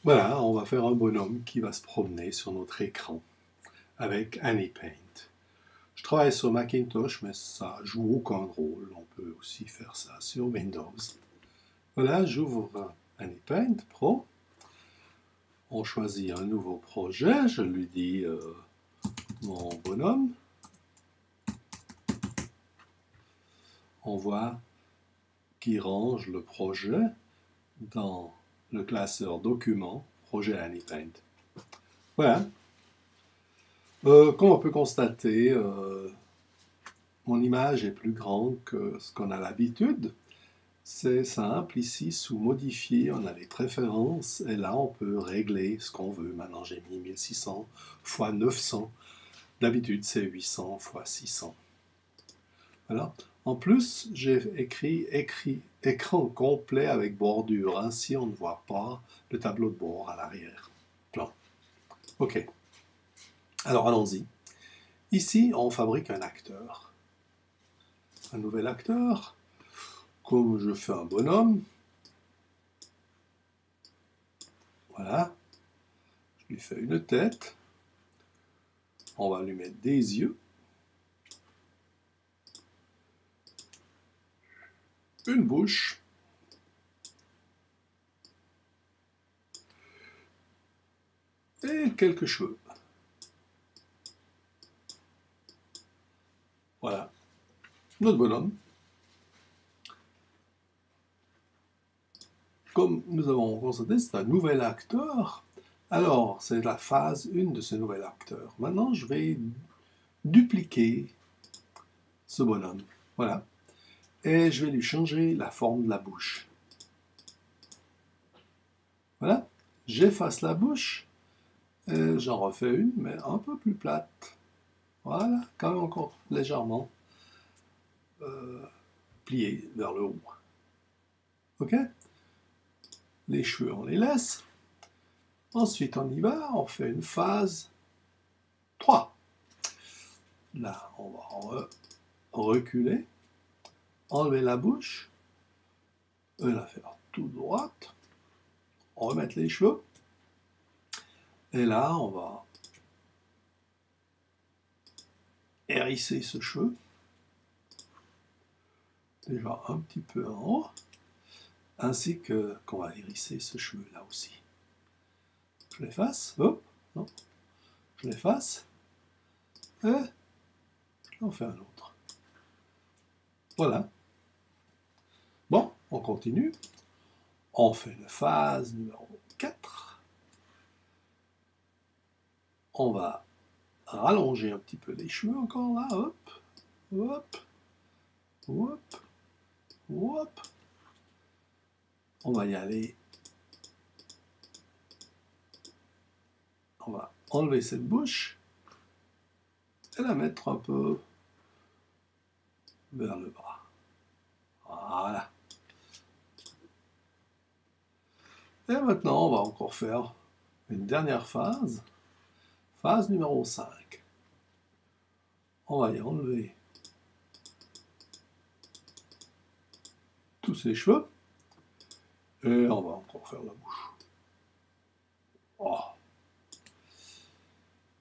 Voilà, on va faire un bonhomme qui va se promener sur notre écran avec AnyPaint. Je travaille sur Macintosh, mais ça joue aucun rôle. On peut aussi faire ça sur Windows. Voilà, j'ouvre AnyPaint Pro. On choisit un nouveau projet. Je lui dis mon bonhomme. On voit qu'il range le projet dans le classeur Documents, projet AnyPaint. Voilà. Comme on peut constater, mon image est plus grande que ce qu'on a l'habitude. C'est simple, ici, sous modifier, on a les préférences, et là, on peut régler ce qu'on veut. Maintenant, j'ai mis 1600 x 900. D'habitude, c'est 800 x 600. Voilà. En plus, j'ai écrit écran complet avec bordure. Ainsi, on ne voit pas le tableau de bord à l'arrière-plan. OK. Alors, allons-y. Ici, on fabrique un acteur. Un nouvel acteur. Comme je fais un bonhomme, voilà, je lui fais une tête, on va lui mettre des yeux, une bouche, et quelques cheveux. Voilà, notre bonhomme. Comme nous avons constaté, c'est un nouvel acteur. Alors, c'est la phase 1 de ce nouvel acteur. Maintenant, je vais dupliquer ce bonhomme. Voilà. Et je vais lui changer la forme de la bouche. Voilà. J'efface la bouche. Et j'en refais une, mais un peu plus plate. Voilà, quand même encore légèrement pliée vers le haut. OK? Les cheveux, on les laisse. Ensuite, on y va, on fait une phase 3. Là, on va reculer, enlever la bouche, et la faire toute droite, remettre les cheveux, et là, on va hérisser ce cheveu, déjà un petit peu en haut, ainsi qu'on va hérisser ce cheveu là aussi. Je l'efface, hop, non, je l'efface, et je en fais un autre. Voilà. Bon, on continue. On fait une phase numéro 4. On va rallonger un petit peu les cheveux encore là, hop, hop, hop, hop. On va y aller. On va enlever cette bouche et la mettre un peu vers le bas. Voilà. Et maintenant, on va encore faire une dernière phase. Phase numéro 5. On va y enlever tous ces cheveux. Et on va encore faire la bouche. Oh.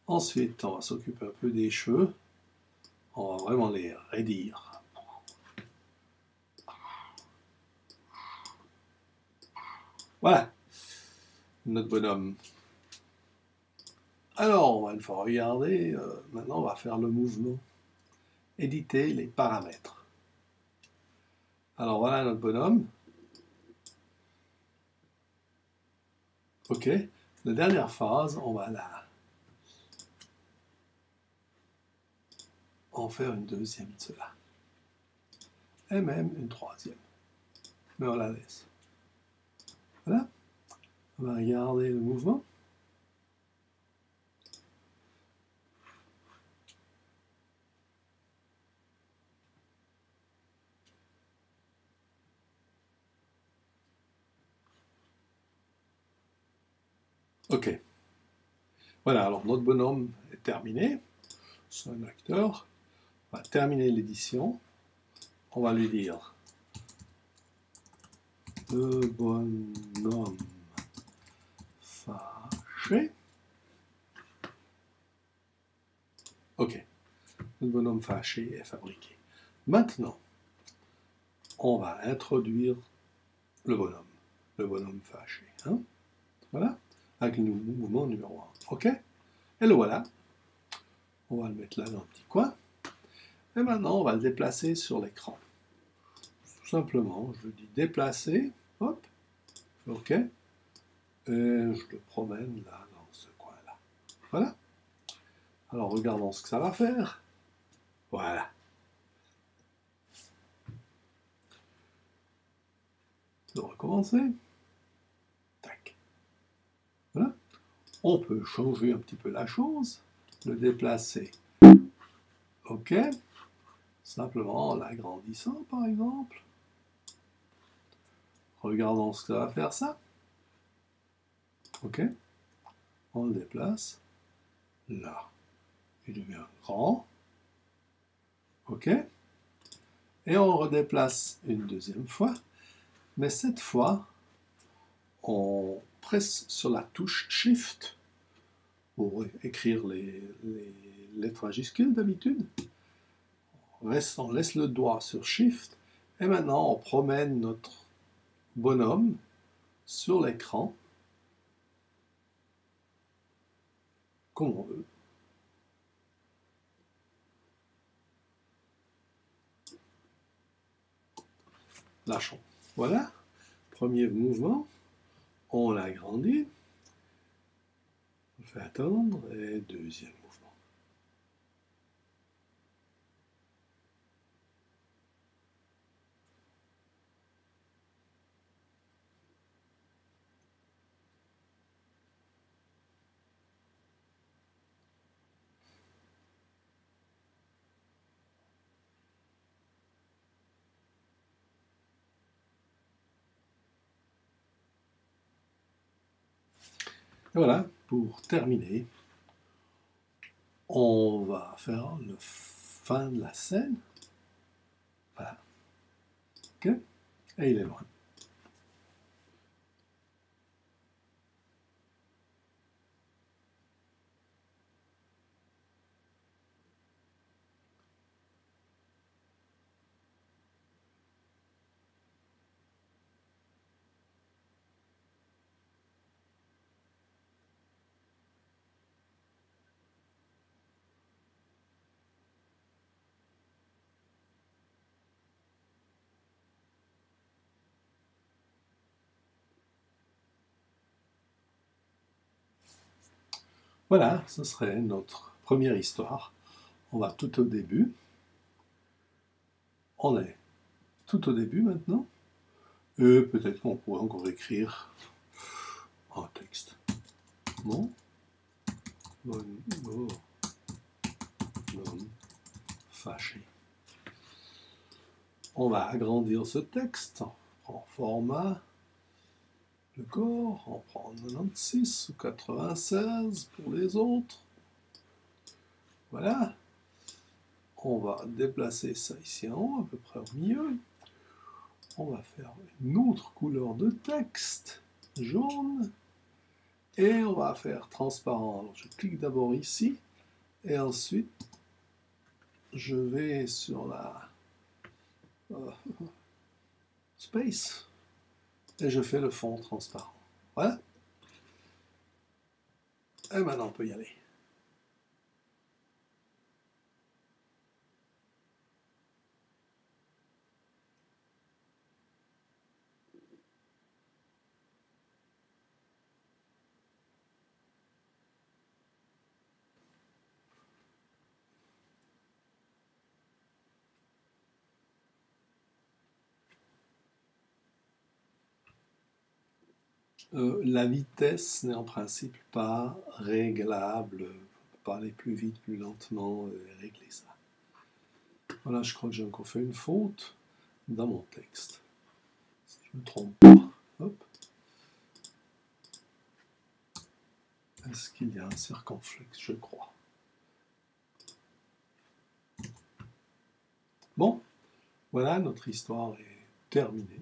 Ensuite, on va s'occuper un peu des cheveux. On va vraiment les raidir. Voilà, notre bonhomme. Alors, on va une fois regarder, maintenant on va faire le mouvement. Éditer les paramètres. Alors voilà notre bonhomme. OK. La dernière phase, on va en faire une deuxième de cela. Et même une troisième. Mais on la laisse. Voilà. On va regarder le mouvement. OK. Voilà, alors notre bonhomme est terminé. C'est un acteur. On va terminer l'édition. On va lui dire le bonhomme fâché. OK. Le bonhomme fâché est fabriqué. Maintenant, on va introduire le bonhomme fâché. Hein? Voilà, avec le mouvement numéro 1. OK? Et le voilà. On va le mettre là dans le petit coin. Et maintenant, on va le déplacer sur l'écran. Tout simplement, je dis déplacer. Hop. OK. Et je le promène là, dans ce coin-là. Voilà. Alors, regardons ce que ça va faire. Voilà. Je vais recommencer. Tac. Voilà. On peut changer un petit peu la chose, le déplacer. OK. Simplement en l'agrandissant, par exemple. Regardons ce que ça va faire, ça. OK. On le déplace là. Il devient grand. OK. Et on le redéplace une deuxième fois. Mais cette fois, on presse sur la touche Shift pour écrire les lettres majuscules d'habitude. On laisse le doigt sur Shift. Et maintenant, on promène notre bonhomme sur l'écran comme on veut. Lâchons. Voilà. Premier mouvement. On l'agrandit. On fait attendre. Et deuxième mouvement. Et voilà, pour terminer, on va faire le fin de la scène. Voilà. OK? Et il est loin. Voilà, ce serait notre première histoire. On va tout au début. On est tout au début maintenant. Et peut-être qu'on pourrait encore écrire un texte. Bon. Bonhomme fâché. On va agrandir ce texte. On prend format, le corps, on prend 96 ou 96 pour les autres. Voilà. On va déplacer ça ici en haut, à peu près au milieu. On va faire une autre couleur de texte, jaune. Et on va faire transparent. Alors, je clique d'abord ici. Et ensuite, je vais sur la space. Et je fais le fond transparent. Voilà. Et maintenant, on peut y aller. La vitesse n'est en principe pas réglable. On peut pas aller plus vite, plus lentement, régler ça. Voilà, je crois que j'ai encore fait une faute dans mon texte. Si je ne me trompe pas. Hop. Est-ce qu'il y a un circonflexe? Je crois. Bon, voilà, notre histoire est terminée.